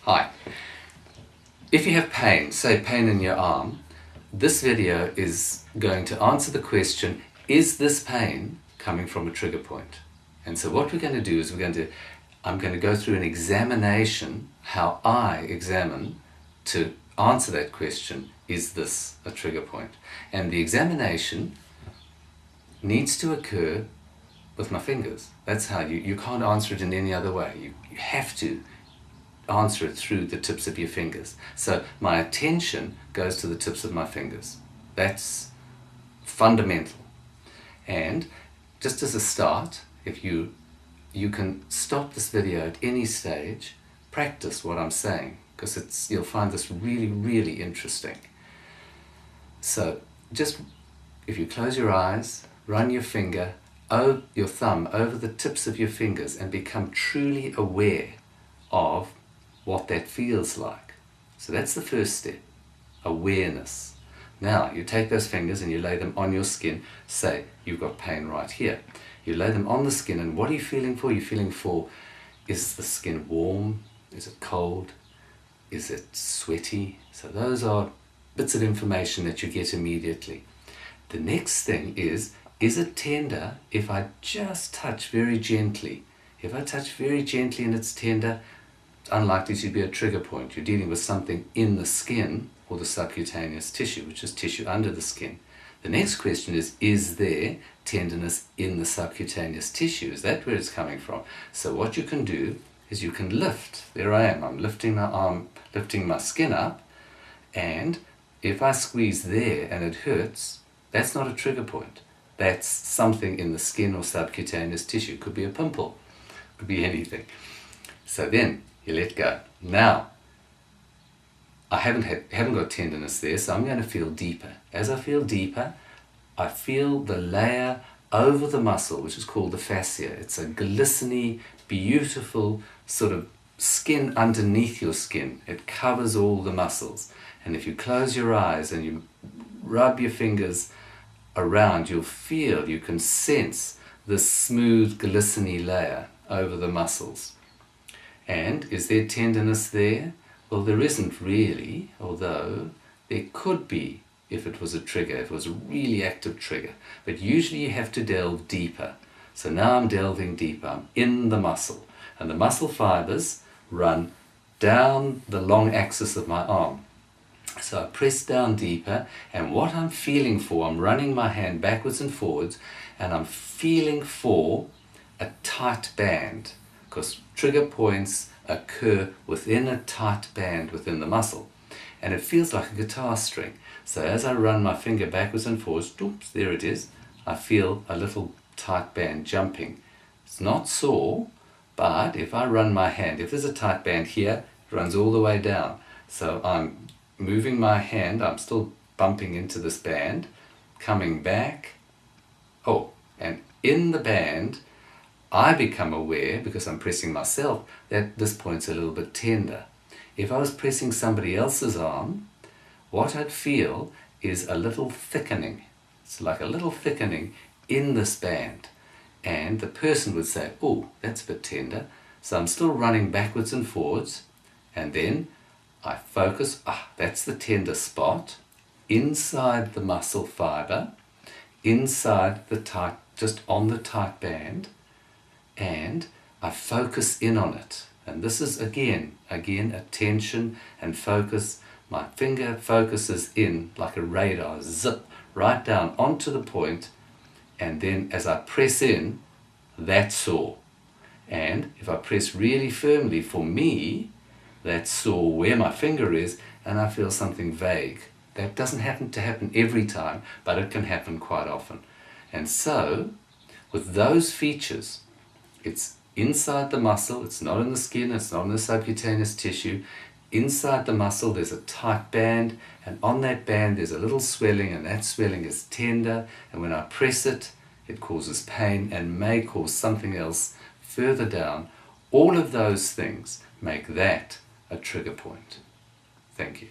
Hi. If you have pain, say pain in your arm, this video is going to answer the question, is this pain coming from a trigger point? And so what we're going to do is I'm going to go through an examination, how I examine to answer that question, is this a trigger point? And the examination needs to occur with my fingers. That's how you can't answer it in any other way. You have to answer it through the tips of your fingers. So my attention goes to the tips of my fingers. That's fundamental. And just as a start, if you can stop this video at any stage, practice what I'm saying, because you'll find this really, really interesting. So just, if you close your eyes, run your thumb over the tips of your fingers and become truly aware of what that feels like. So that's the first step, awareness. Now you take those fingers and you lay them on your skin. Say you've got pain right here. You lay them on the skin, and what are you feeling for? You're feeling for, is the skin warm? Is it cold? Is it sweaty? So those are bits of information that you get immediately. The next thing is it tender if I just touch very gently? If I touch very gently and it's tender, it's unlikely to be a trigger point. You're dealing with something in the skin or the subcutaneous tissue, which is tissue under the skin. The next question is there tenderness in the subcutaneous tissue? Is that where it's coming from? So what you can do is you can lift. There I am. I'm lifting my arm, lifting my skin up, and if I squeeze there and it hurts, that's not a trigger point. That's something in the skin or subcutaneous tissue. Could be a pimple, could be anything. So then you let go. Now, I haven't got tenderness there, so I'm going to feel deeper. As I feel deeper, I feel the layer over the muscle, which is called the fascia. It's a glistening, beautiful sort of skin underneath your skin. It covers all the muscles. And if you close your eyes and you rub your fingers around, you can sense this smooth, glistening layer over the muscles. And is there tenderness there? Well, there isn't really, although there could be if it was a trigger, if it was a really active trigger. But usually you have to delve deeper. So now I'm delving deeper. I'm in the muscle. And the muscle fibers run down the long axis of my arm. So I press down deeper, and what I'm feeling for, I'm running my hand backwards and forwards, and I'm feeling for a tight band, because trigger points occur within a tight band within the muscle, and it feels like a guitar string. So as I run my finger backwards and forwards, oops, there it is, I feel a little tight band jumping. It's not sore, but if I run my hand, if there's a tight band here, it runs all the way down. So I'm moving my hand, I'm still bumping into this band, coming back, and in the band, I become aware, because I'm pressing myself, that this point's a little bit tender. If I was pressing somebody else's arm, what I'd feel is a little thickening. It's like a little thickening in this band. And the person would say, oh, that's a bit tender. So I'm still running backwards and forwards, and then I focus, that's the tender spot, inside the muscle fiber, inside the tight, just on the tight band, and I focus in on it. And this is again, attention and focus. My finger focuses in like a radar, zip, right down onto the point, and then as I press in, that's sore. And if I press really firmly, for me, that's sore where my finger is, and I feel something vague. That doesn't happen every time, but it can happen quite often. And so, with those features, it's inside the muscle, it's not in the skin, it's not in the subcutaneous tissue. Inside the muscle there's a tight band, and on that band there's a little swelling, and that swelling is tender, and when I press it, it causes pain and may cause something else further down. All of those things make that a trigger point. Thank you.